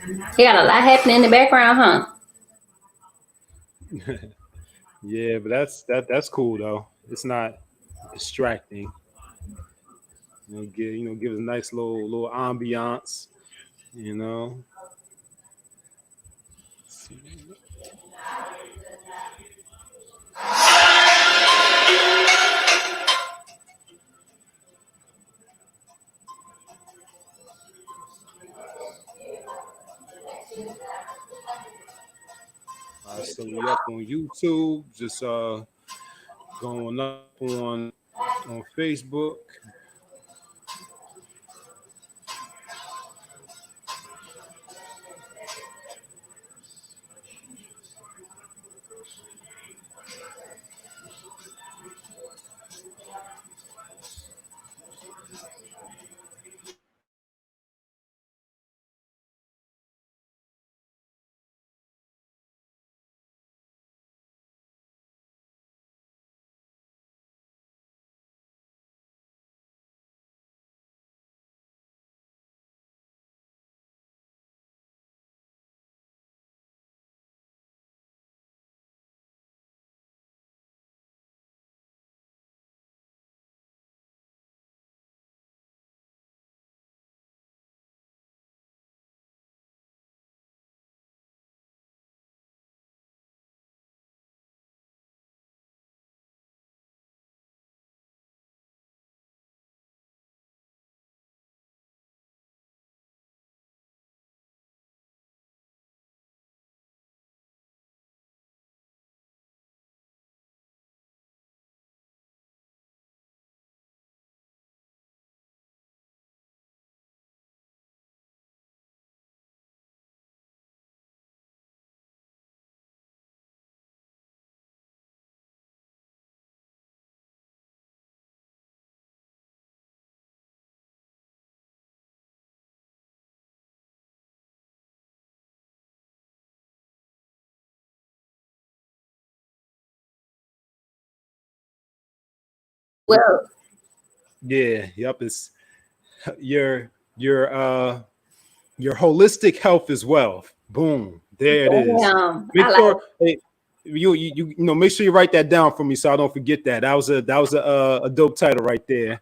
You got a lot happening in the background, huh? Yeah, but that's cool though. It's not distracting. Give us a nice little ambiance. You know. Let's see. So we up on YouTube, just going up on Facebook. Well, Yeah, yep. It's your your uh your holistic health is wealth. Boom, there it is. damn, Make I like. sure hey, make sure you write that down for me so I don't forget that. That was a dope title right there.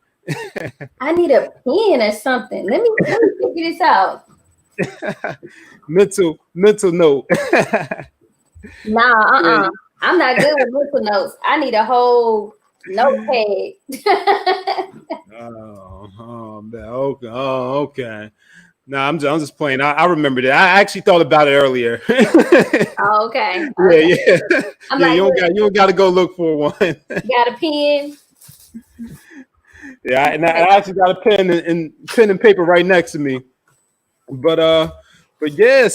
I need a pen or something. Let me figure this out. mental note. Nah, Yeah. I'm not good with mental notes. I need a whole notepad. Oh, man. Okay. Oh, okay. No, I'm just playing. I remember that. I actually thought about it earlier. Oh, okay. Yeah, Okay. yeah, I'm yeah. like, look, You don't got to go look for one. got a pen? Yeah, and Okay. I actually got a pen and paper right next to me. But yeah.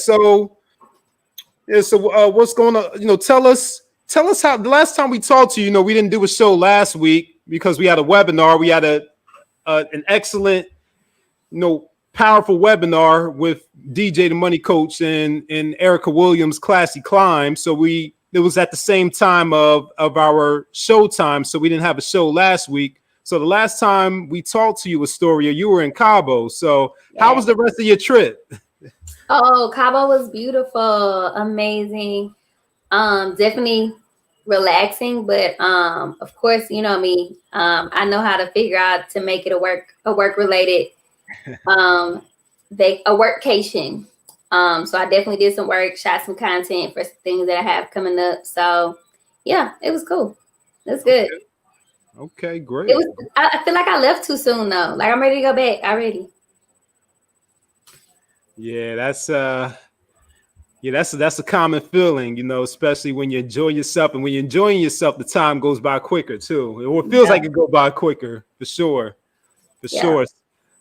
What's going on? Tell us how the last time we talked to you. We didn't do a show last week because we had a webinar. We had an excellent, powerful webinar with DJ the Money Coach and Erica Williams, Classy Climb. So it was at the same time of our show time. So we didn't have a show last week. So the last time we talked to you, Astoria, you were in Cabo. So how Yeah. was the rest of your trip? Oh, Cabo was beautiful, amazing. Definitely relaxing, but of course, you know me. I know how to figure out to make it a work related um a workcation. So I definitely did some work, shot some content for things that I have coming up. So yeah, it was cool. It was good. Okay, It great. was. I feel like I left too soon though. Like I'm ready to go back already. Yeah, that's a common feeling, especially when you enjoy yourself, and when you're enjoying yourself, the time goes by quicker too. Or it feels Yeah. like it go by quicker for sure, for Yeah. sure.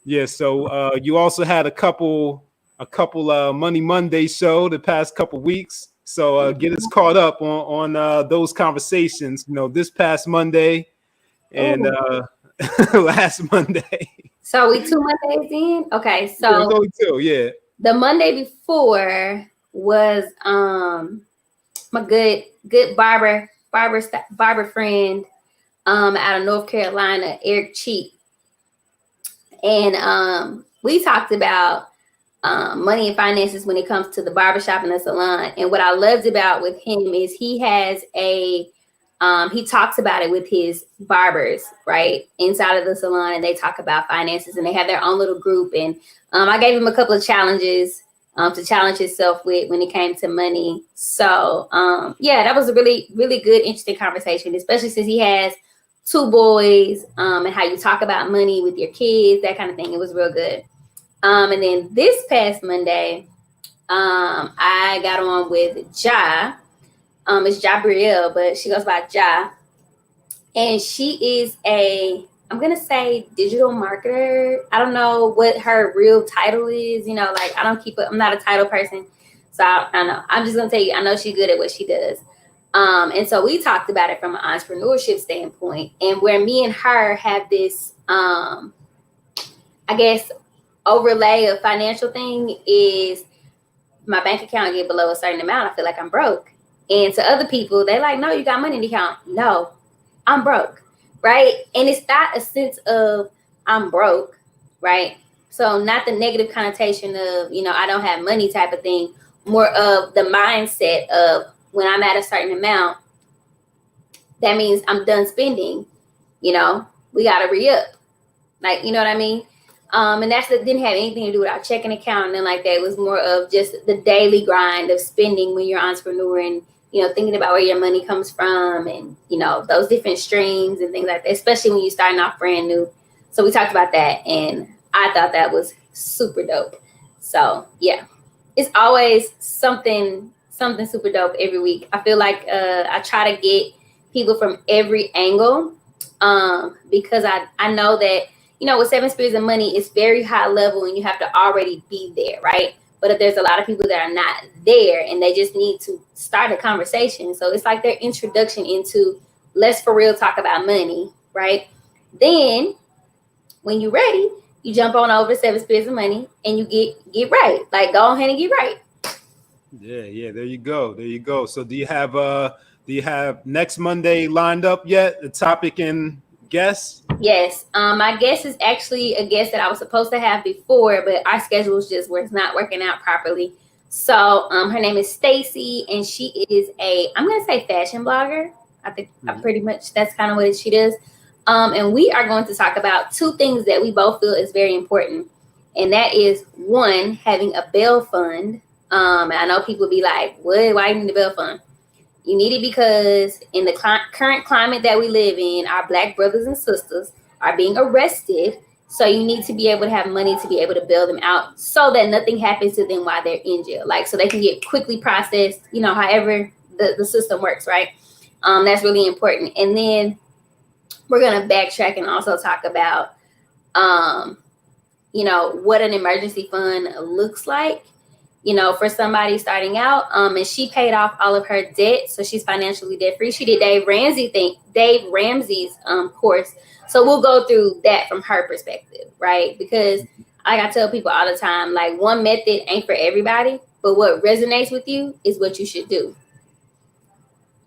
Yeah. So you also had a couple Money Monday show the past couple weeks. So get us caught up on those conversations. This past Monday and Oh, last Monday. so we 2 Mondays in. Okay, Yeah, it was so only two. Yeah. the Monday before was my good barber friend out of North Carolina, Eric Cheek, and we talked about money and finances when it comes to the barbershop and the salon. And what I loved about with him is he has he talks about it with his barbers, right, inside of the salon, and they talk about finances, and they have their own little group. And I gave him a couple of challenges to challenge himself with when it came to money. So yeah, that was a really, really good, interesting conversation, especially since he has 2 boys, and how you talk about money with your kids, that kind of thing. It was real good. And then this past Monday, I got on with Ja. It's Jabrielle, but she goes by Ja. And she is I'm going to say digital marketer. I don't know what her real title is. You know, like I'm not a title person. So I don't know. I'm just going to tell you, I know she's good at what she does. And so we talked about it from an entrepreneurship standpoint, and where me and her have this, I guess, overlay of financial thing is my bank account get below a certain amount, I feel like I'm broke. And to other people, they like, no, you got money in the account. No, I'm broke, right? And it's not a sense of I'm broke, right? So not the negative connotation of, I don't have money type of thing, more of the mindset of when I'm at a certain amount, that means I'm done spending, we got to re-up. Like, you know what I mean? And that didn't have anything to do with our checking account and then like that. It was more of just the daily grind of spending when you're an entrepreneur and, thinking about where your money comes from and, those different streams and things like that, especially when you're starting off brand new. So we talked about that, and I thought that was super dope. So yeah, it's always something super dope every week. I feel like I try to get people from every angle because I know that, with 7 Spheres of Money, it's very high level and you have to already be there, right? But if there's a lot of people that are not there and they just need to start a conversation. So it's like their introduction into let's for real talk about money, right? Then when you're ready, you jump on over 7 Spheres of Money and you get right. Like go ahead and get right. Yeah. There you go. So do you have next Monday lined up yet? The topic and guest? Yes. My guest is actually a guest that I was supposed to have before, but our schedules just was not working out properly. So her name is Stacy, and she is I'm going to say fashion blogger. I think pretty much that's kind of what she does. And we are going to talk about 2 things that we both feel is very important. And that is, 1, having a bail fund. And I know people be like, what? Why you need a bail fund? You need it because in the current climate that we live in, our Black brothers and sisters are being arrested. So you need to be able to have money to be able to bail them out so that nothing happens to them while they're in jail. Like, so they can get quickly processed, however the system works, right? That's really important. And then we're going to backtrack and also talk about, what an emergency fund looks like. For somebody starting out, and she paid off all of her debt, so she's financially debt free. She did Dave Ramsey's course, so we'll go through that from her perspective, right? Because like I tell people all the time, like one method ain't for everybody, but what resonates with you is what you should do.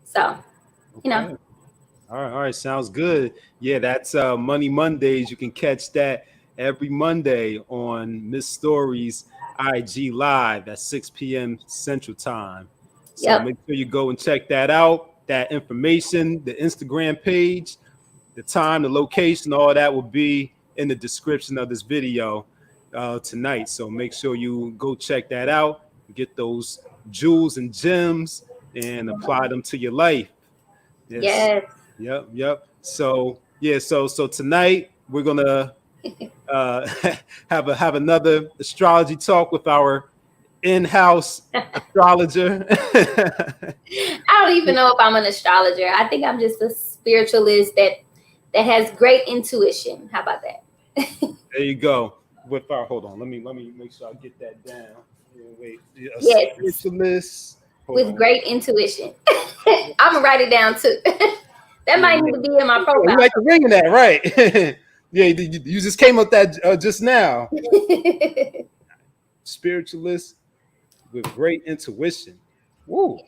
So, All right, sounds good. Yeah, that's Money Mondays. You can catch that every Monday on Miss Story's IG Live at 6 p.m. Central Time. So make sure you go and check that out. That information, the Instagram page, the time, the location, all that will be in the description of this video tonight. So make sure you go check that out, get those jewels and gems and apply them to your life. Yes. Yep. So so tonight we're gonna have another astrology talk with our in-house astrologer. I don't even know if I'm an astrologer. I think I'm just a spiritualist that has great intuition. How about that? There you go. Hold on. Let me make sure I get that down. Wait. Yes. Spiritualist with great intuition. I'm gonna write it down too. That might need to be in my profile. You like the ring in that, right? Yeah, you just came up that just now. Spiritualist with great intuition. Woo.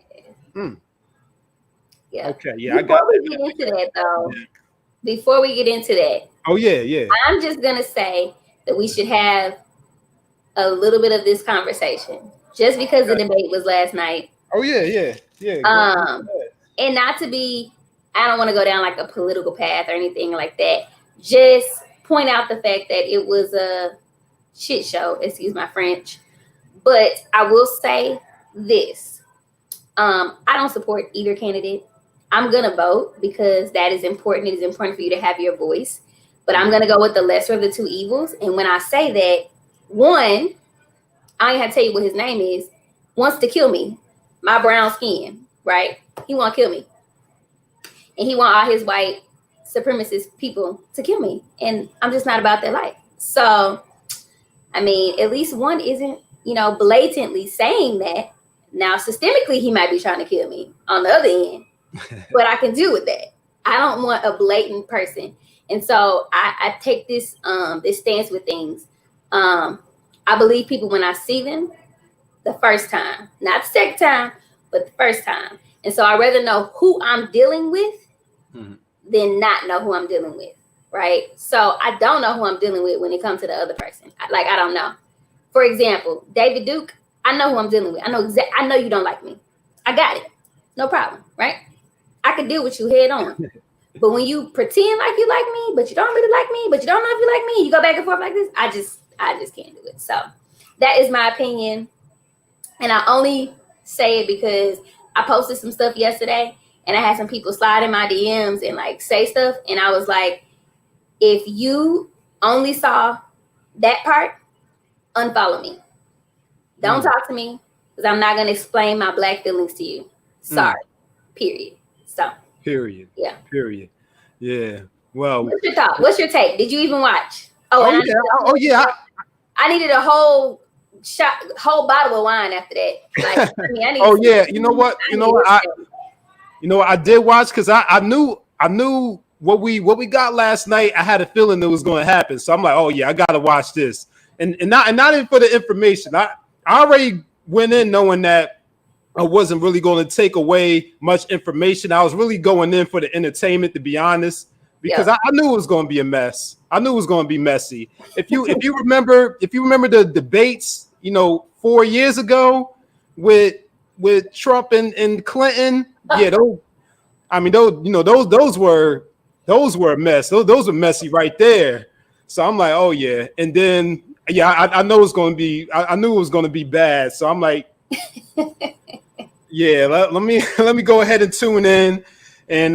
Yeah. Okay. Yeah. Before we get into that, though. Oh yeah. I'm just gonna say that we should have a little bit of this conversation just because the debate was last night. Oh yeah. And not to be, I don't want to go down like a political path or anything like that. Just point out the fact that it was a shit show, excuse my French. But I will say this. I don't support either candidate. I'm going to vote because that is important. It is important for you to have your voice. But I'm going to go with the lesser of the two evils. And when I say that, one, I ain't have to tell you what his name is, wants to kill me. My brown skin, right? He want to kill me. And he want all his white supremacist people to kill me. And I'm just not about that life. So, I mean, at least one isn't, blatantly saying that. Now, systemically, he might be trying to kill me on the other end. But I can deal with that. I don't want a blatant person. And so I take this this stance with things. I believe people when I see them the first time, not the second time, but the first time. And so I'd rather know who I'm dealing with than not know who I'm dealing with, right? So I don't know who I'm dealing with when it comes to the other person. I don't know. For example, David Duke, I know who I'm dealing with. I know you don't like me. I got it. No problem, right? I could deal with you head on. But when you pretend like you like me, but you don't really like me, but you don't know if you like me, you go back and forth like this, I just can't do it. So that is my opinion. And I only say it because I posted some stuff yesterday and I had some people slide in my DMs and like say stuff. And I was like, if you only saw that part, unfollow me. Don't talk to me because I'm not going to explain my black feelings to you. Sorry. Period. So. Period. Yeah. Period. Yeah. Well. What's your thought? What's your take? Did you even watch? Oh yeah. I needed a whole bottle of wine after that. Like, I need oh yeah. You know what? I did watch because I knew what we got last night. I had a feeling it was going to happen, so I'm like, oh yeah, I got to watch this, and not even for the information. I already went in knowing that I wasn't really going to take away much information. I was really going in for the entertainment, to be honest, because I knew it was going to be a mess. I knew it was going to be messy. If you remember the debates, 4 years ago with Trump and Clinton, yeah, those were a mess. Those were messy right there. So I'm like, oh yeah, and then I know it's going to be. I knew it was going to be bad. So I'm like. Yeah, let me go ahead and tune in, and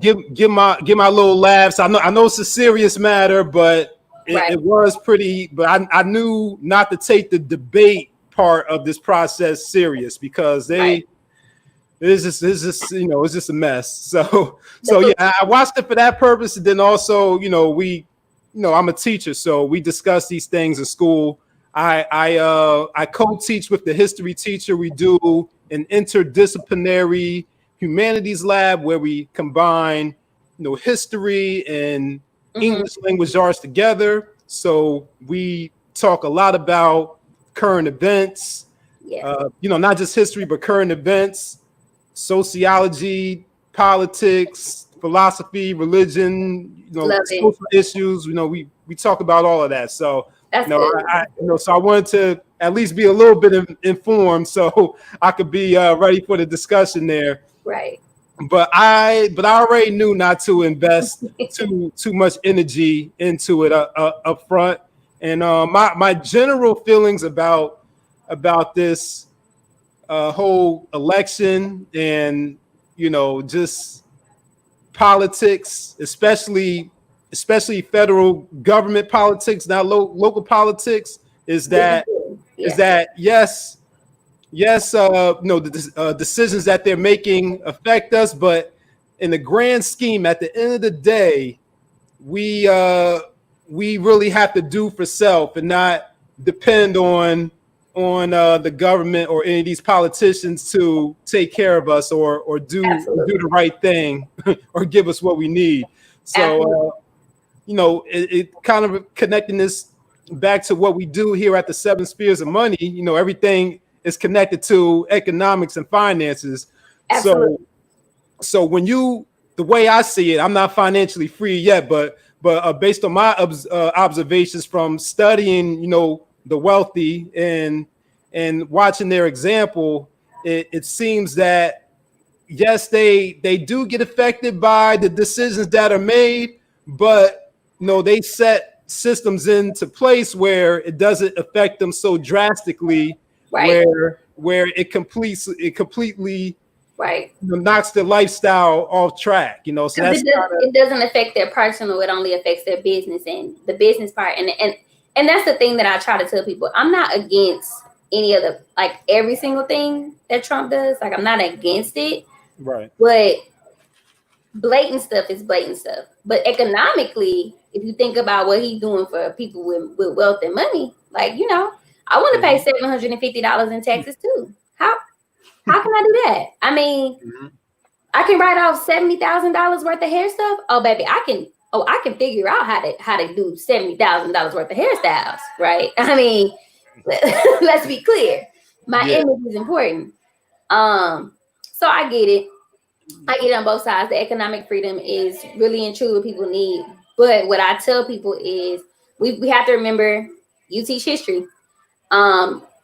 give my little laughs. I know it's a serious matter, but it was pretty. But I knew not to take the debate part of this process serious because it's just a mess. So yeah, I watched it for that purpose, and then also I'm a teacher, so we discuss these things in school. I co-teach with the history teacher. We do an interdisciplinary humanities lab where we combine, history and English language arts together. So we talk a lot about current events, not just history, but current events, sociology, politics, philosophy, religion, social issues. We talk about all of that. So. So I wanted to at least be a little bit informed, so I could be ready for the discussion there. Right. But I already knew not to invest too much energy into it up front. And my general feelings about this whole election and just politics, especially federal government politics, not local politics, is that yes, the decisions that they're making affect us, but in the grand scheme, at the end of the day, we really have to do for self and not depend on the government or any of these politicians to take care of us or do the right thing or give us what we need. So. It kind of connecting this back to what we do here at the Seven Spheres of Money. Everything is connected to economics and finances. Absolutely. So when the way I see it, I'm not financially free yet, but But based on my observations from studying, the wealthy and watching their example, it seems that yes, they do get affected by the decisions that are made, but they set systems into place where it doesn't affect them so drastically, right, where it completely right. knocks their lifestyle off track. So that's It doesn't affect their personal, it only affects their business and the business part. And that's the thing that I try to tell people. I'm not against any of the, like, every single thing that Trump does. Like, I'm not against it. right. But blatant stuff is blatant stuff. But economically, if you think about what he's doing for people with wealth and money, like, I want to pay $750 in taxes too. How can I do that? I mean, I can write off $70,000 worth of hair stuff. Oh, baby, I can figure out how to do $70,000 worth of hairstyles, right? I mean, let's be clear. My image is important. So I get it. I get it on both sides. The economic freedom is really and truly what people need. But what I tell people is we have to remember, you teach history.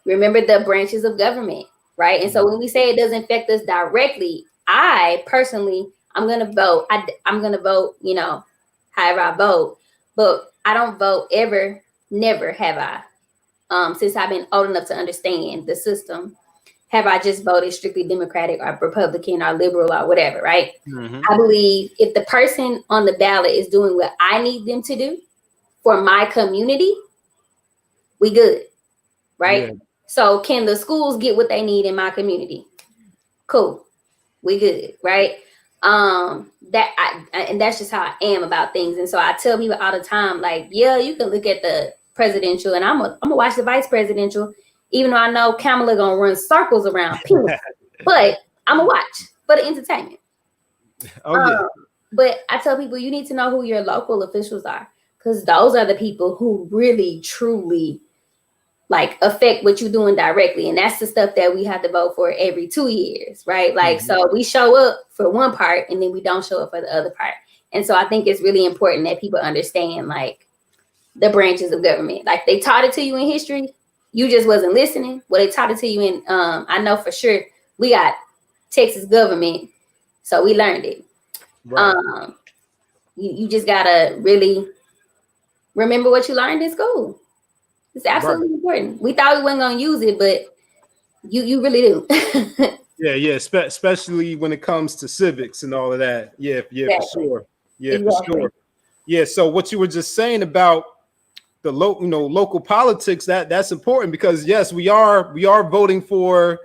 Remember the branches of government, right? And so when we say it doesn't affect us directly, I personally, I'm going to vote. I'm going to vote, however I vote. But I don't vote ever. Never have I. Since I've been old enough to understand the system, have I just voted strictly Democratic or Republican or liberal or whatever, right? I believe if the person on the ballot is doing what I need them to do for my community, we good, right? Yeah. So can the schools get what they need in my community? Cool, we good, right? And that's just how I am about things. And so I tell people all the time, like, yeah, you can look at the presidential, and I'm gonna watch the vice presidential, even though I know Kamala gonna run circles around people. But I'm gonna watch for the entertainment. But I tell people, you need to know who your local officials are, because those are the people who really truly like affect what you're doing directly. And that's the stuff that we have to vote for every 2 years, right? Like, so we show up for one part and then we don't show up for the other part. And so I think it's really important that people understand, like, the branches of government. Like, they taught it to you in history, you just wasn't listening. Well, they taught it to you in, I know for sure, we got Texas government, so we learned it. Right. You just gotta really remember what you learned in school. It's absolutely important. We thought we weren't gonna use it, but you really do. Yeah, especially when it comes to civics and all of that. Yeah, exactly. For sure. Yeah, exactly. For sure. Yeah. So what you were just saying about the local politics, that's important, because yes, we are voting for,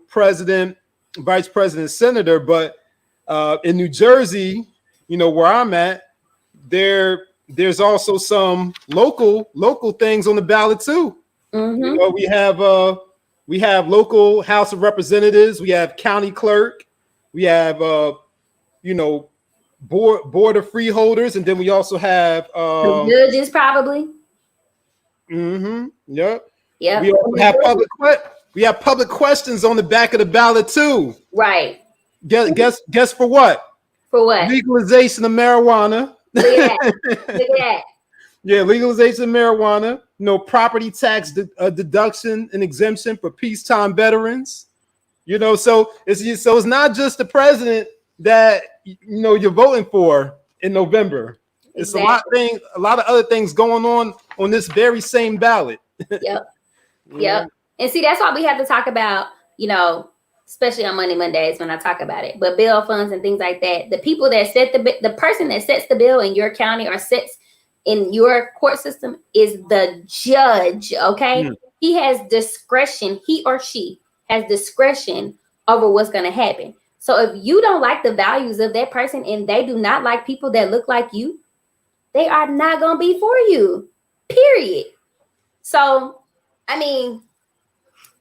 president, vice president, senator, but in New Jersey, where I'm at, there's also some local things on the ballot too. We have local House of Representatives, we have county clerk, we have board of freeholders, and then we also have judges, probably. Yep. We also have public questions on the back of the ballot too. Right. Guess for what? For what? Legalization of marijuana. Look at that. Yeah, legalization of marijuana. Property tax deduction and exemption for peacetime veterans. So it's not just the president that you're voting for in November. It's exactly. a lot of other things going on this very same ballot. Yep. And see, that's why we have to talk about, especially on Mondays when I talk about it, but bill funds and things like that. The people that set the person that sets the bill in your county or sets in your court system is the judge. Okay. He has discretion. He or she has discretion over what's going to happen. So if you don't like the values of that person and they do not like people that look like you, they are not going to be for you, period. So, I mean,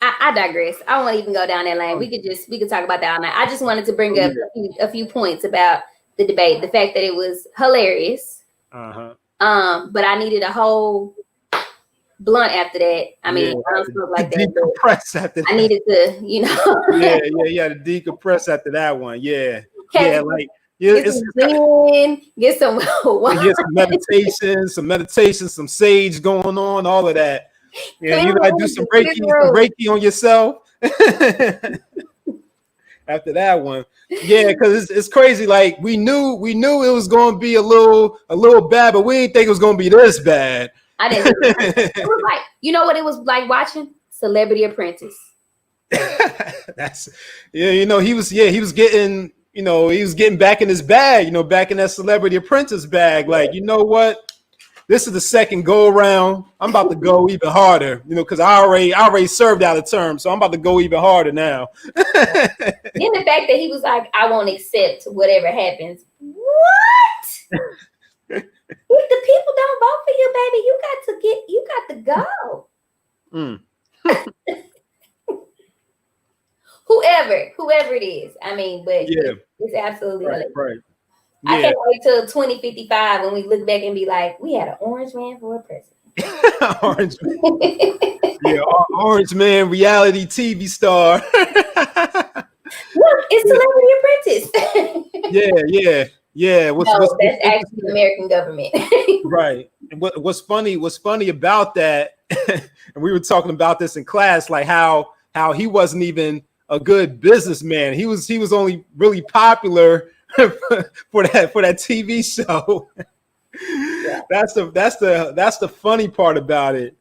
I digress. I don't want to even go down that lane. We could talk about that all night. I just wanted to bring up a few points about the debate. The fact that it was hilarious. But I needed a whole blunt after that. I mean, I don't feel like that. Decompress after that. I needed to, Yeah, to decompress after that one. Yeah. Had Yeah, Get some zen, get some some meditation, some sage going on, all of that. Yeah, you gotta do some Reiki on yourself. After that one, yeah, because it's crazy. Like we knew it was going to be a little bad, but we didn't think it was going to be this bad. I didn't think it was like, you know what it was like watching Celebrity Apprentice. That's he was getting he was getting back in his bag, back in that Celebrity Apprentice bag. Like, you know what? This is the second go around. I'm about to go even harder, because I already served out a term, so I'm about to go even harder now. Then the fact that he was like, I won't accept whatever happens. What? If the people don't vote for you, baby, you got to go. Whoever it is. I mean, but yeah, it's absolutely right. Yeah. I can't wait till 2055 when we look back and be like, we had an orange man for a president. Orange man. Yeah, orange man, reality TV star. Look, it's Celebrity Apprentice. Yeah. That's actually the American government. Right. And what's funny about that, and we were talking about this in class, like how he wasn't even a good businessman. He was only really popular for that TV show. Yeah. That's the funny part about it.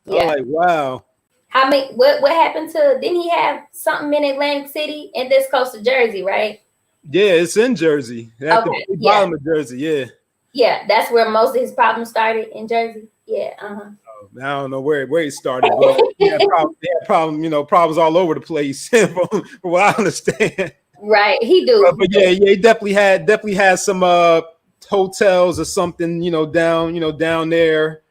Yeah. I'm like, wow. What happened to, didn't he have something in Atlantic City and this close to Jersey, right? Yeah, it's in Jersey. At the bottom of Jersey, yeah. Yeah, that's where most of his problems started, in Jersey. Yeah, I don't know where he started, but he had problems all over the place, from what I understand. Right, he do. But yeah, he definitely had some hotels or something, down there,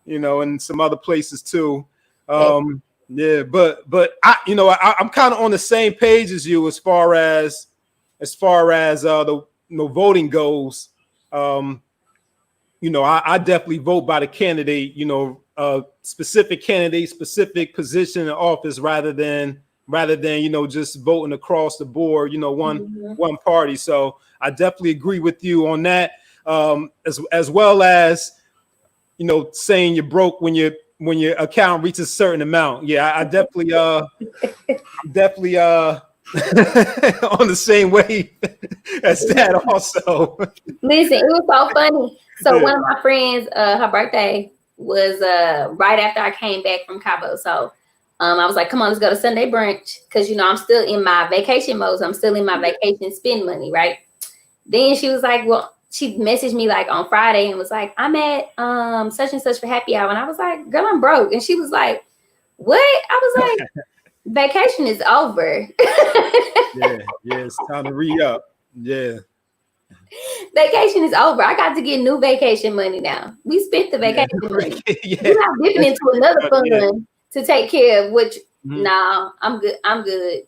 and some other places too. Yeah, but I'm kind of on the same page as you as far as the voting goes. I definitely vote by the candidate, specific candidate, specific position in office, rather than just voting across the board, one party. So I definitely agree with you on that. As well as saying you're broke when your account reaches a certain amount. Yeah, I definitely on the same wave as that also. Listen, it was so funny. So one of my friends, her birthday was right after I came back from Cabo. So I was like, come on, let's go to Sunday brunch. Because, I'm still in my vacation mode. So I'm still in my vacation spend money, right? Then she was like, well, she messaged me like on Friday and was like, I'm at such and such for happy hour. And I was like, girl, I'm broke. And she was like, what? I was like, vacation is over. Yeah, it's time to re-up. Yeah. Vacation is over. I got to get new vacation money now. We spent the vacation money. We're not dipping into another fund to take care of, which no, I'm good.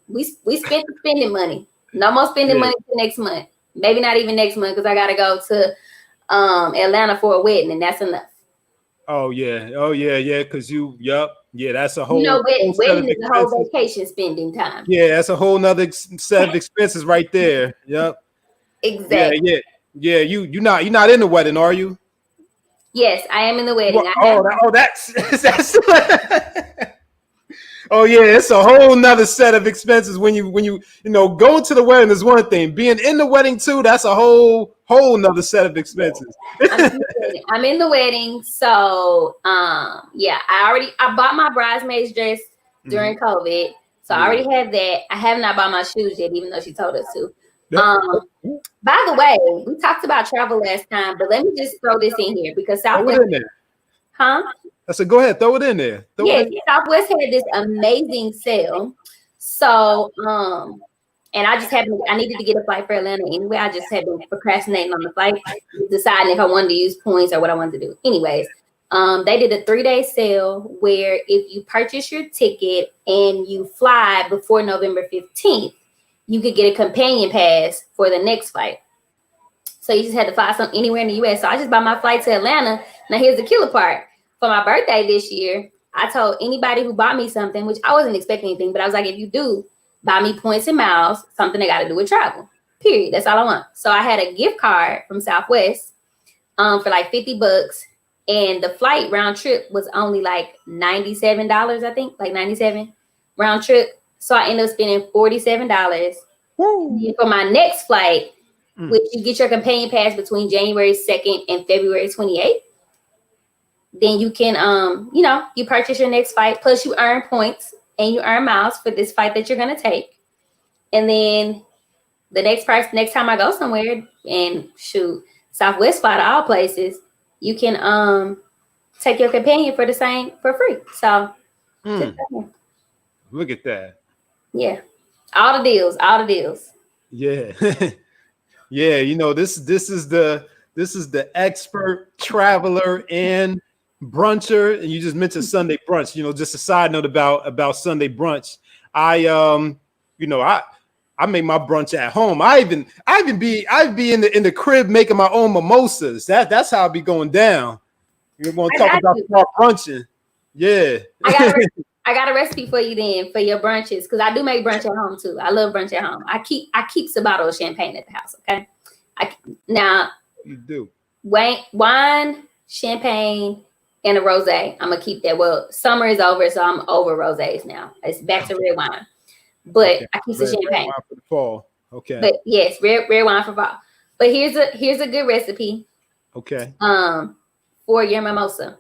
We spent the spending money. No more spending money for next month. Maybe not even next month, because I gotta go to Atlanta for a wedding, and that's enough. Oh yeah, because that's a whole wedding is a whole vacation spending time. Yeah, that's a whole nother set of expenses right there. Yep. Exactly. Yeah. You're not in the wedding, are you? Yes, I am in the wedding. That's oh yeah, it's a whole nother set of expenses when you go to the wedding is one thing. Being in the wedding too, that's a whole nother set of expenses. I'm in the wedding, so I bought my bridesmaid's dress during COVID, so I already have that. I have not bought my shoes yet, even though she told us to. By the way, we talked about travel last time, but let me just throw this in here because Southwest. Huh? I said, go ahead, throw it in there. Southwest had this amazing sale. So, and I needed to get a flight for Atlanta anyway. I just had been procrastinating on the flight, deciding if I wanted to use points or what I wanted to do. Anyways, they did a 3-day sale where if you purchase your ticket and you fly before November 15th, you could get a companion pass for the next flight. So you just had to fly something anywhere in the U.S. So I just bought my flight to Atlanta. Now here's the killer part. For my birthday this year, I told anybody who bought me something, which I wasn't expecting anything, but I was like, if you do buy me points and miles, something that got to do with travel. Period. That's all I want. So I had a gift card from Southwest for like $50, and the flight round trip was only like $97, I think, like 97 round trip. So I ended up spending $47. For my next flight, which you get your companion pass between January 2nd and February 28th. Then you can, you purchase your next flight, plus you earn points and you earn miles for this flight that you're going to take. And then the next time I go somewhere, and shoot, Southwest fly to all places, you can take your companion for free. So look at that. Yeah. All the deals. Yeah. Yeah, this is the expert traveler and bruncher, and you just mentioned Sunday brunch. Just a side note about Sunday brunch. I make my brunch at home. I'd be in the crib making my own mimosas. That's how I be going down. You're going to talk about brunching. Yeah. I got a recipe for you then for your brunches, because I do make brunch at home too. I love brunch at home. I keep a bottle of champagne at the house. Okay. Now you do wine, champagne, and a rosé. I'm gonna keep that. Well, summer is over, so I'm over rosés now. It's back to red wine. But I keep the champagne wine for the fall. Okay. But yes, red wine for fall. But here's a good recipe. Okay. For your mimosa,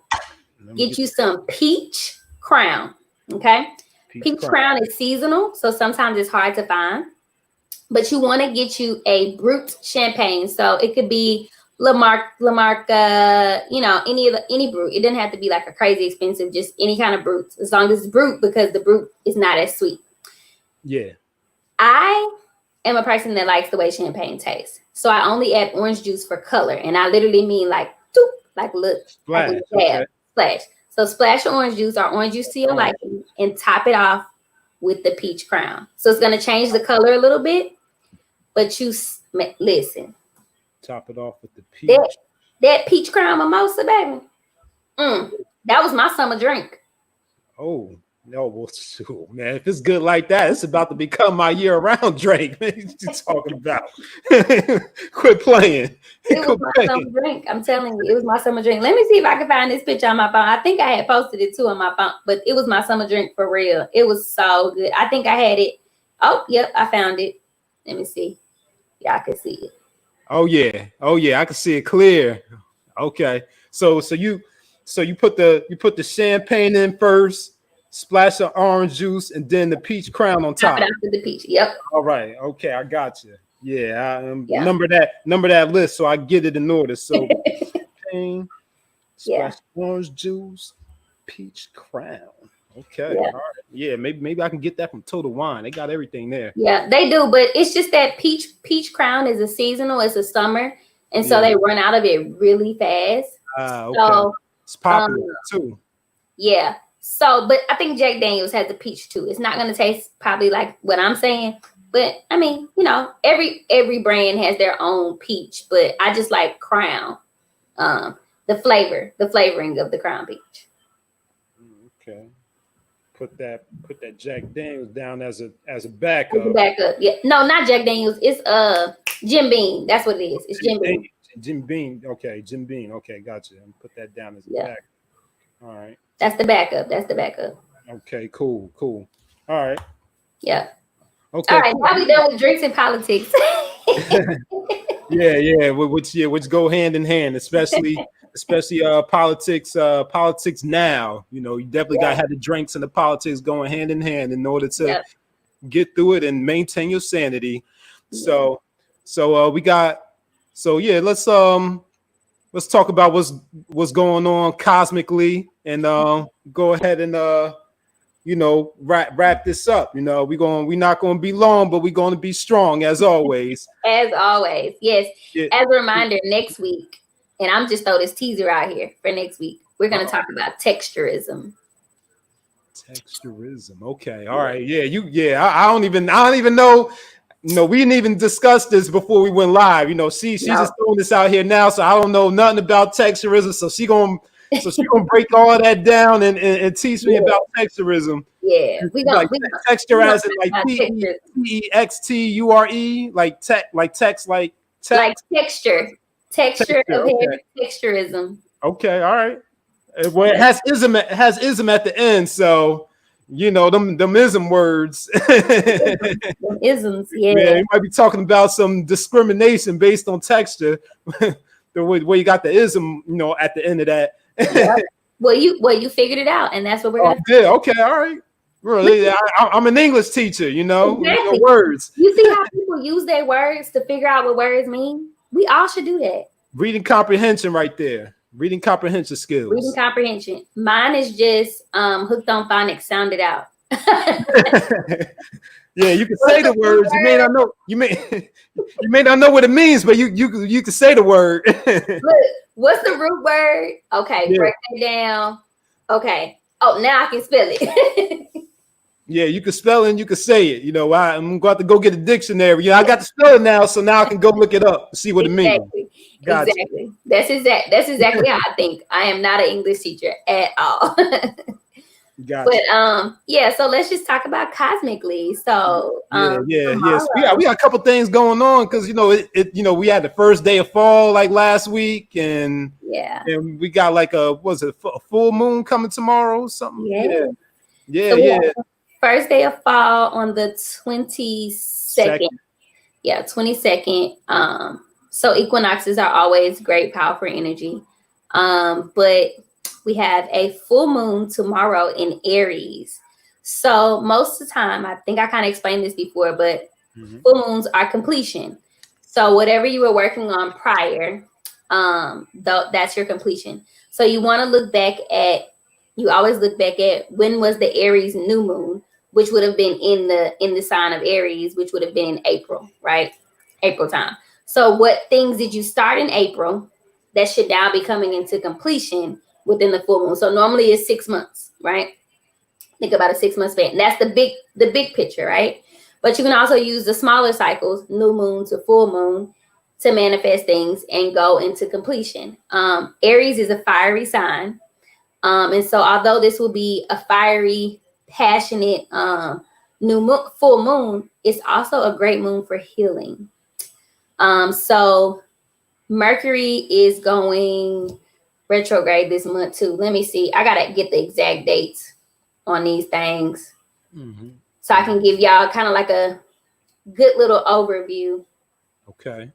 get you some peach crown. Okay. Peach crown is seasonal, so sometimes it's hard to find. But you want to get you a brut champagne. So it could be La Marca, any brut. It doesn't have to be like a crazy expensive, just any kind of brut, as long as it's brut, because the brut is not as sweet. Yeah. I am a person that likes the way champagne tastes. So I only add orange juice for color. And I literally mean like, doop, like look. Splash. Like okay. Splash. So splash orange juice or orange juice to your liking and top it off with the peach crown. So it's going to change the color a little bit. But you listen. Top it off with the peach. That peach crown mimosa, baby. That was my summer drink. Oh, no, well, shoot, man. If it's good like that, it's about to become my year-round drink. What you talking about? Quit playing. It was my summer drink. I'm telling you, it was my summer drink. Let me see if I can find this picture on my phone. I think I had posted it too on my phone, but it was my summer drink for real. It was so good. I think I had it. Oh, yep, I found it. Let me see. Y'all can see it. Oh yeah, I can see it clear. Okay, so you put the champagne in first, splash of orange juice, and then the peach crown on top. Top it off with the peach. Yep. All right. Okay, I got you. Yeah, number that list so I get it in order. So champagne, splash orange juice, peach crown. Okay. Yeah. All right. Yeah, maybe I can get that from Total Wine. They got everything there. Yeah, they do, but it's just that peach crown is a seasonal, it's a summer, and so they run out of it really fast. Okay. So it's popular too. Yeah. So, but I think Jack Daniels has the peach too. It's not going to taste probably like what I'm saying, but I mean, every brand has their own peach, but I just like Crown, the flavoring of the Crown peach. Okay. Put that Jack Daniels down as a backup. As a backup, yeah. No, not Jack Daniels. It's Jim Beam. That's what it is. It's Jim Beam. Jim Beam. Okay, Jim Beam. Okay, gotcha. I'm put that down as a backup. All right. That's the backup. Okay, cool. All right. Yeah. Okay. All right. Now we done with drinks and politics. Yeah. Which go hand in hand, especially politics now. You definitely got to have the drinks and the politics going hand in hand in order to get through it and maintain your sanity. So let's talk about what's going on cosmically and go ahead and wrap this up. We're not going to be long, but we're going to be strong as always. As always, yes. Yeah. As a reminder, next week. And I'm just throw this teaser out here for next week. We're going to talk about texturism. Okay. All right. Yeah. I don't even know. We didn't even discuss this before we went live. She's just throwing this out here now. So I don't know nothing about texturism. So she's gonna break all that down and teach me about texturism. Yeah, Like texture as in like texture. TEXTURE, like text, like Like text. texture of Okay. hair, texturism. Okay. All right. Well, it has ism at the end, so you know them ism words. Isms, Yeah, yeah. you might be talking about some discrimination based on texture. The way you got the ism, you know, at the end of that. Yep. Well, you figured it out, and that's what we're Oh, gonna yeah. Okay. All right. Really, I'm an English teacher. You know, exactly. words. You see how people use their words to figure out what words mean? We all should do that. Reading comprehension, right there. Reading comprehension Reading skills. comprehension. Mine is just hooked on phonics. Sound it out. Yeah, you can say the words. You may not know. You may not know what it means, but you can say the word. Look, what's the root word? Okay, Yeah. break it down. Okay. Oh, now I can spell it. Yeah, you can spell it and you can say it. You know, I'm going to go get a dictionary. Yeah, I got to spell it now, so now I can go look it up and see what it means. Gotcha. Exactly. That's exactly how I think. I am not an English teacher at all. Gotcha. But yeah, so let's just talk about cosmically. So yes. We got a couple things going on because you know we had the first day of fall like last week, and we got like a full moon coming tomorrow or something. Yeah. First day of fall on the 22nd. Yeah, 22nd. So equinoxes are always great, powerful energy. But we have a full moon tomorrow in Aries. So most of the time, I think I kind of explained this before, but full moons are completion. So whatever you were working on prior, that's your completion. So you want to always look back at when was the Aries new moon, which would have been in the sign of Aries, which would have been in April, right? April time. So what things did you start in April that should now be coming into completion within the full moon? So normally it's 6 months, right? Think about a 6 month span. That's the big picture, right? But you can also use the smaller cycles, new moon to full moon, to manifest things and go into completion. Aries is a fiery sign. And so although this will be a fiery, passionate full moon, it's also a great moon for healing. So Mercury is going retrograde this month too. Let me see. I gotta get the exact dates on these things, so I can give y'all kind of like a good little overview. Okay.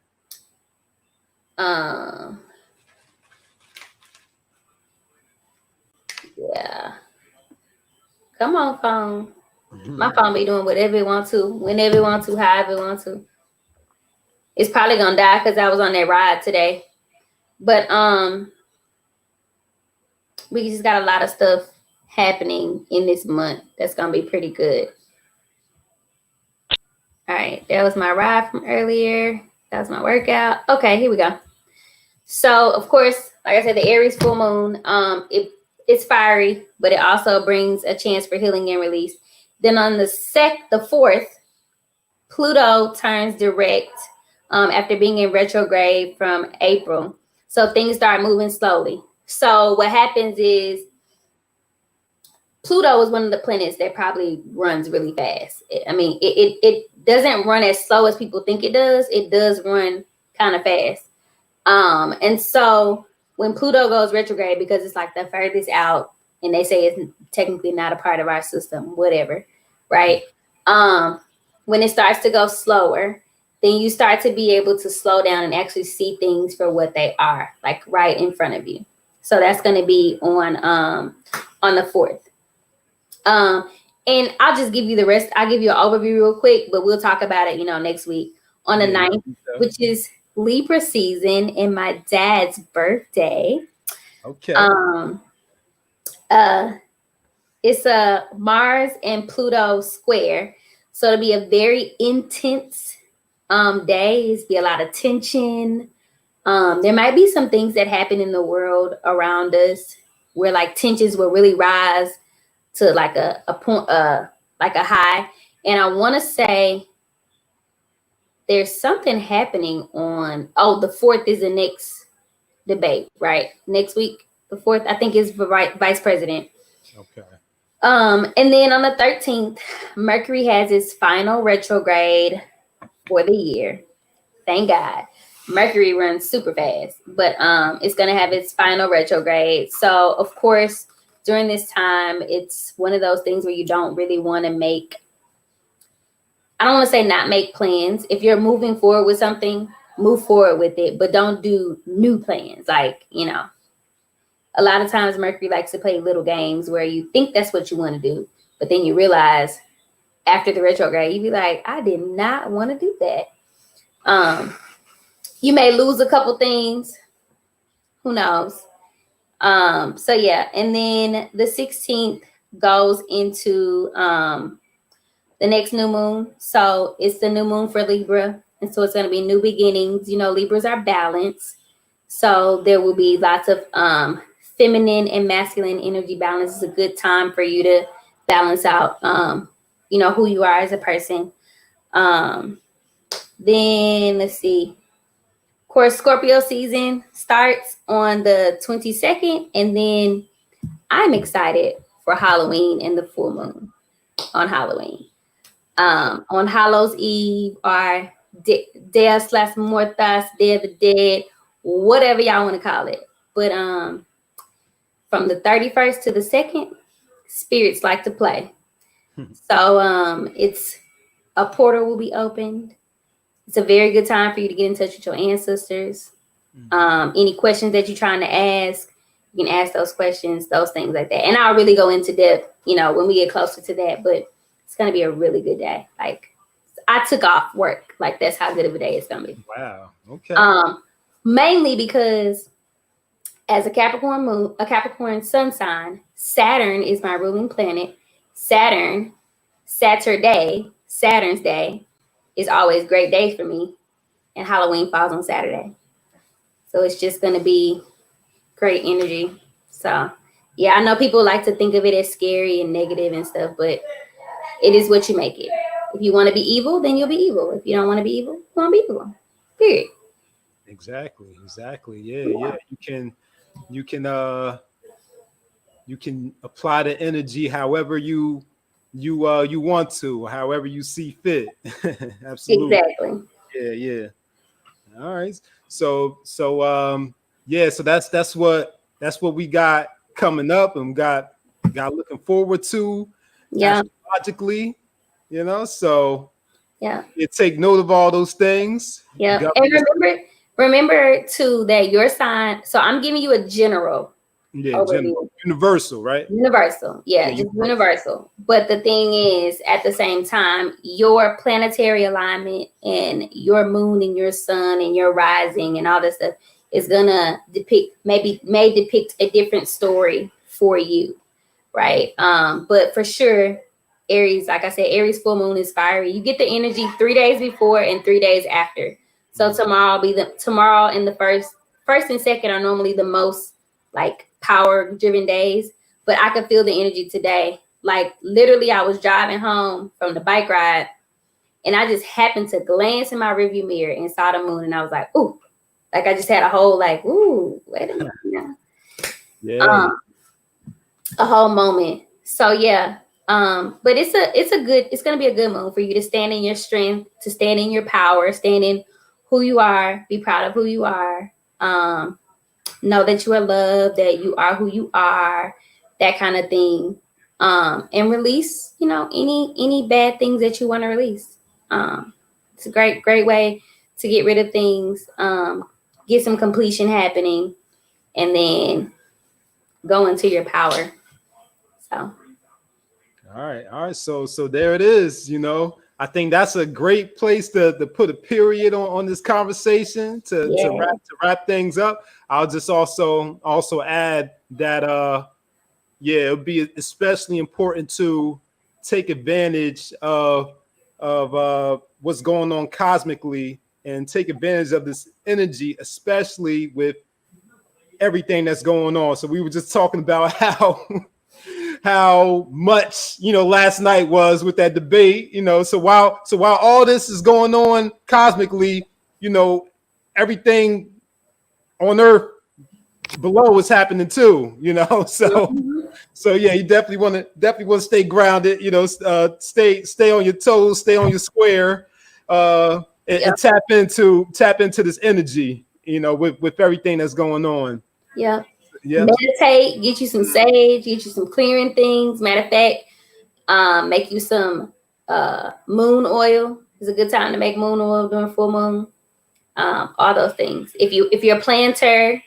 Yeah. Come on, phone. My phone be doing whatever it wants to, whenever it wants to, however it wants to. It's probably gonna die because I was on that ride today. But we just got a lot of stuff happening in this month that's gonna be pretty good. All right, that was my ride from earlier. That was my workout. Okay, here we go. So of course, like I said, the Aries full moon, it's fiery, but it also brings a chance for healing and release. Then on the 4th, Pluto turns direct after being in retrograde from April. So things start moving slowly. So what happens is Pluto is one of the planets that probably runs really fast. I mean, it doesn't run as slow as people think it does. It does run kind of fast. And so when Pluto goes retrograde, because it's like the furthest out, and they say it's technically not a part of our system, whatever, right? When it starts to go slower, then you start to be able to slow down and actually see things for what they are, like right in front of you. So that's going to be on the 4th. And I'll just give you the rest. I'll give you an overview real quick, but we'll talk about it, next week on the 9th, which is Libra season and my dad's birthday. Okay. It's a Mars and Pluto square. So it'll be a very intense day. It's be a lot of tension. There might be some things that happen in the world around us where like tensions will really rise to like a point, like a high. And I want to say there's something happening on, the 4th is the next debate, right? Next week, the 4th, I think is for vice president. Okay. And then on the 13th, Mercury has its final retrograde for the year. Thank God. Mercury runs super fast, but it's going to have its final retrograde. So, of course, during this time, it's one of those things where you don't really want to make, I don't want to say not make plans. If you're moving forward with something, move forward with it, but don't do new plans. Like, a lot of times Mercury likes to play little games where you think that's what you want to do, but then you realize after the retrograde, you be like, I did not want to do that. You may lose a couple things. Who knows? So yeah, and then the 16th goes into the next new moon. So it's the new moon for Libra. And so it's going to be new beginnings. Libras are balanced. So there will be lots of feminine and masculine energy balance. Is a good time for you to balance out, who you are as a person. Then let's see. Of course, Scorpio season starts on the 22nd. And then I'm excited for Halloween and the full moon on Halloween. On Hallows Eve or Dias las Muertas, Day of the Dead, whatever y'all want to call it. But from the 31st to the 2nd, spirits like to play. So it's a portal will be opened. It's a very good time for you to get in touch with your ancestors. Any questions that you're trying to ask, you can ask those questions, those things like that. And I'll really go into depth, when we get closer to that. But it's going to be a really good day. Like, I took off work. Like, that's how good of a day it's going to be. Wow. Okay. Mainly because as a Capricorn moon, a Capricorn sun sign, Saturn is my ruling planet. Saturn's Day is always great day for me. And Halloween falls on Saturday. So it's just going to be great energy. So, yeah, I know people like to think of it as scary and negative and stuff, but it is what you make it. If you want to be evil, then you'll be evil. If you don't want to be evil, you won't be evil. Period. Exactly. Yeah. You can apply the energy however you want to, however you see fit. Absolutely. Exactly. Yeah. All right. So that's what we got coming up and got looking forward to. Yeah. Astrologically, so yeah. You take note of all those things. Yeah. And remember too that your sign, so I'm giving you a general overview. Universal, right? Universal. Yeah, just universal. But the thing is, at the same time, your planetary alignment and your moon and your sun and your rising and all this stuff is gonna may depict a different story for you, right? But for sure, Aries, like I said, Aries full moon is fiery. You get the energy 3 days before and 3 days after. So tomorrow and the first and second are normally the most like power driven days, but I could feel the energy today. Like literally I was driving home from the bike ride and I just happened to glance in my rearview mirror and saw the moon and I was like, ooh, like I just had a whole like, ooh, wait a minute. Yeah. A whole moment. So yeah. But it's gonna be a good moon for you to stand in your strength, to stand in your power, stand in who you are, be proud of who you are. Know that you are loved, that you are who you are, that kind of thing. And release, any bad things that you want to release. It's a great way to get rid of things, get some completion happening, and then go into your power. So. All right. So there it is. I think that's a great place to put a period on this conversation to wrap things up. I'll just also add that it'll be especially important to take advantage of what's going on cosmically and take advantage of this energy, especially with everything that's going on. So we were just talking about how much last night was with that debate, so while all this is going on cosmically, everything on earth below is happening too, so So yeah, you definitely want to stay grounded. You know, stay on your toes, stay on your square, and tap into this energy. You know, with everything that's going on. Yeah. Yeah. Meditate. Get you some sage. Get you some clearing things. Matter of fact, make you some moon oil. It's a good time to make moon oil during full moon. All those things. If you're a planter,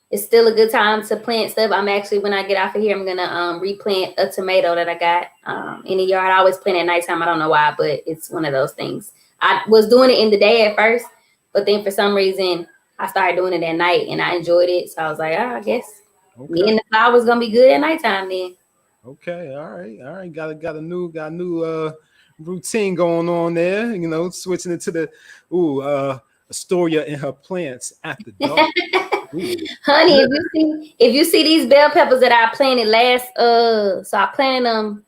it's still a good time to plant stuff. I'm actually, when I get off of here, I'm gonna replant a tomato that I got in the yard. I always plant at nighttime. I don't know why, but it's one of those things. I was doing it in the day at first, but then for some reason I started doing it at night and I enjoyed it. So I was like, I guess me and the flowers gonna be good at nighttime then. Okay, all right. Got a new routine going on there. You know, switching it to the Astoria and her plants after dark. Honey, if you see these bell peppers that I planted so I planted them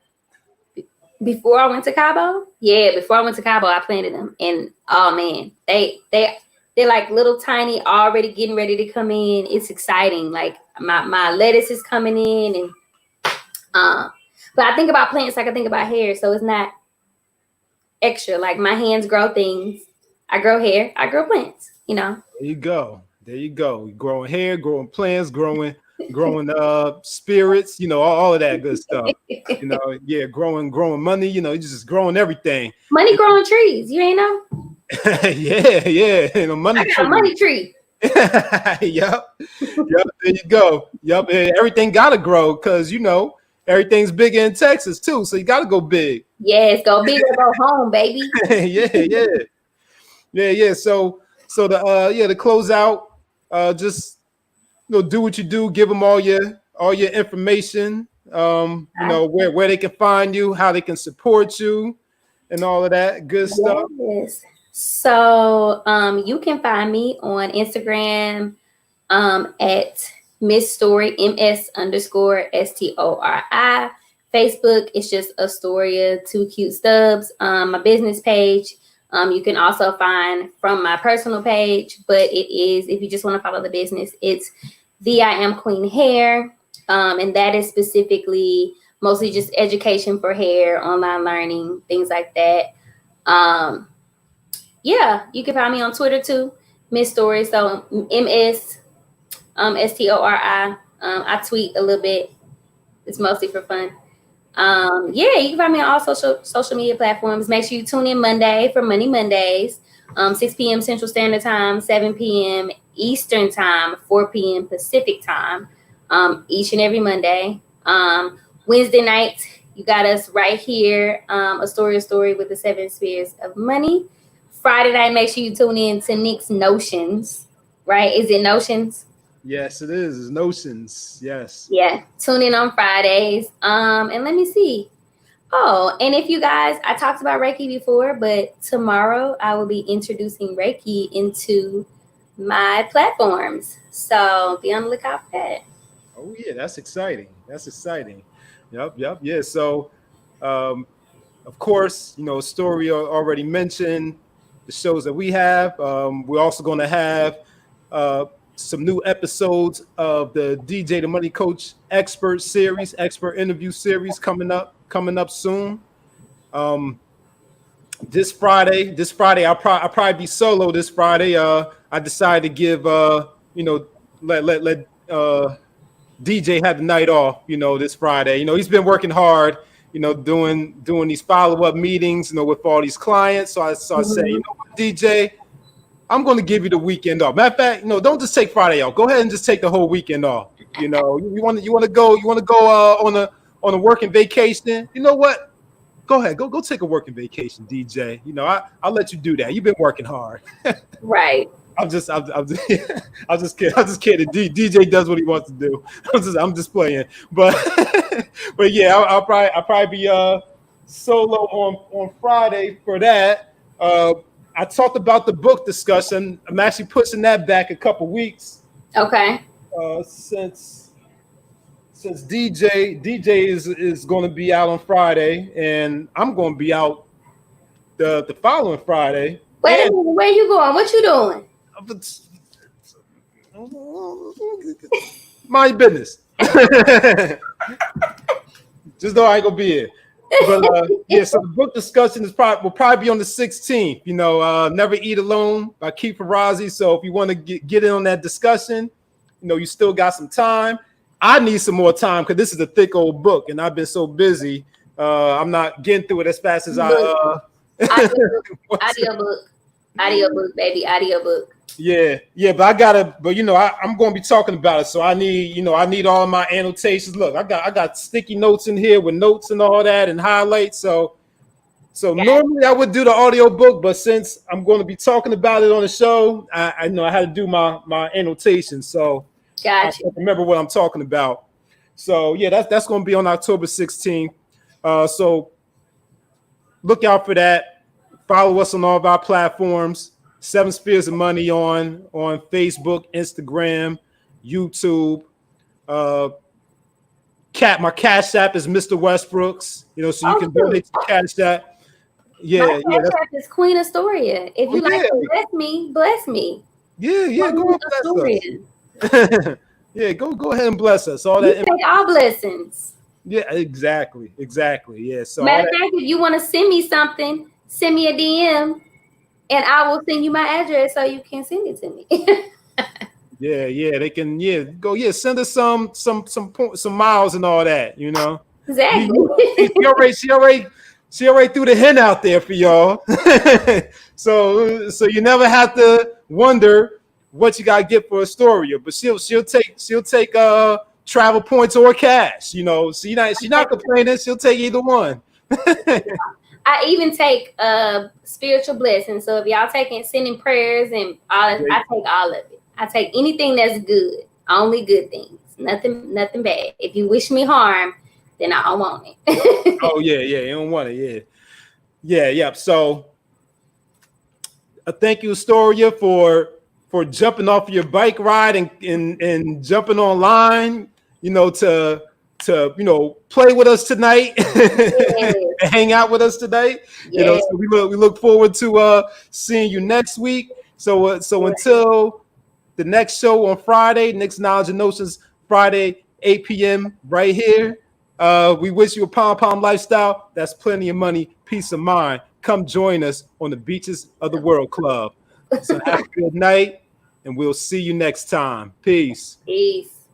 before I went to Cabo. Yeah, before I went to Cabo, I planted them, and oh man, they're like little tiny, already getting ready to come in. It's exciting. Like my lettuce is coming in, and but I think about plants like I think about hair, so it's not extra. Like my hands grow things. I grow hair. I grow plants. You know. There you go. Growing hair, growing plants, growing spirits, you know, all of that good stuff. You know, yeah, growing money, you know, just growing everything. Money growing trees, you ain't know? yeah. You know, money tree. A money tree. Yep. There you go. Yep. Everything gotta grow because you know everything's bigger in Texas too. So you gotta go big. Yes, go big or go home, baby. Yeah. So to close out, just do what you do. Give them all your information. You know where they can find you, how they can support you, and all of that good stuff. Yes. So you can find me on Instagram at Miss Story MS_STORI. Facebook, it's just Astoria 2 Cute Stubs. My business page. You can also find from my personal page, but it is, if you just want to follow the business, it's I Am Queen Hair. And that is specifically mostly just education for hair, online learning, things like that. Yeah, you can find me on Twitter too, Miss Story. So MS STORI. I tweet a little bit. It's mostly for fun. Yeah, you can find me on all social media platforms. Make sure you tune in Monday for Money Mondays, 6 p.m. Central Standard Time, 7 p.m. Eastern Time, 4 p.m. Pacific Time, each and every Monday. Wednesday night, you got us right here, Astoria Story with the 7 Spheres of Money. Friday night, make sure you tune in to Nick's Notions, right? Is it Notions? Yes, it is. It's Notions. Yes. Yeah. Tune in on Fridays. And let me see. Oh, and if you guys, I talked about Reiki before, but tomorrow I will be introducing Reiki into my platforms. So be on the lookout for that. Oh yeah, that's exciting. Yep. Yeah. So of course, you know, Story already mentioned the shows that we have. We're also going to have some new episodes of the DJ the Money Coach expert interview series coming up soon. This Friday I'll probably be solo this Friday. I decided to give let DJ have the night off, you know, this Friday. You know, he's been working hard, you know, doing these follow-up meetings, you know, with all these clients. So I said, you know what, DJ, I'm going to give you the weekend off. Matter of fact, you know, don't just take Friday off. Go ahead and just take the whole weekend off. You know, you want to go on a working vacation. You know what? Go ahead, go take a working vacation, DJ. You know, I'll let you do that. You've been working hard. Right. I'm just kidding. DJ does what he wants to do. I'm just playing. But yeah, I'll probably be solo on Friday for that. I talked about the book discussion. I'm actually pushing that back a couple weeks. Okay. Since DJ is going to be out on Friday, and I'm going to be out the following Friday. Wait a minute, where you going? What you doing? Mind your business. Just know I ain't gonna be here. But yeah, so the book discussion will probably be on the 16th. You know, Never Eat Alone by Keith Ferrazzi. So if you want to get in on that discussion, you know, you still got some time. I need some more time because this is a thick old book, and I've been so busy. I'm not getting through it as fast as Audiobook, baby, audiobook. Yeah, but you know, I'm going to be talking about it, so I need all of my annotations. Look, I got sticky notes in here with notes and all that and highlights. So normally I would do the audio book, but since I'm going to be talking about it on the show, I know I had to do my annotations. So I remember what I'm talking about. So yeah, that's going to be on October 16th. So look out for that. Follow us on all of our platforms. 7 Spheres of Money on Facebook, Instagram, YouTube. My Cash App is Mr. Westbrooks. You know, so you can donate to Cash App. Yeah, my Cash App is QueenAstoria. If you like to bless me. Yeah, go bless us. Yeah, go ahead and bless us. All that. Take all blessings. Yeah, exactly. Yeah. So matter of fact, if you want to send me something, send me a DM. And I will send you my address so you can send it to me. Yeah, they can. Yeah, go. Yeah, send us some miles and all that. You know, exactly. She already threw the hint out there for y'all. so you never have to wonder what you gotta get for Astoria. But she'll take travel points or cash. You know, she's not complaining. She'll take either one. I even take spiritual blessings. So if y'all sending prayers and all, I take all of it. I take anything that's good, only good things, nothing bad. If you wish me harm, then I don't want it. Oh yeah, you don't want it, yeah. So thank you, Astoria, for jumping off your bike ride and jumping online. You know, to play with us tonight and hang out with us tonight. You know, so we look forward to seeing you next week. So until the next show on Friday, next Knowledge and Notions Friday, 8 p.m. right here. We wish you a pom lifestyle. That's plenty of money, peace of mind. Come join us on the Beaches of the World Club. So have a good night, and we'll see you next time. Peace.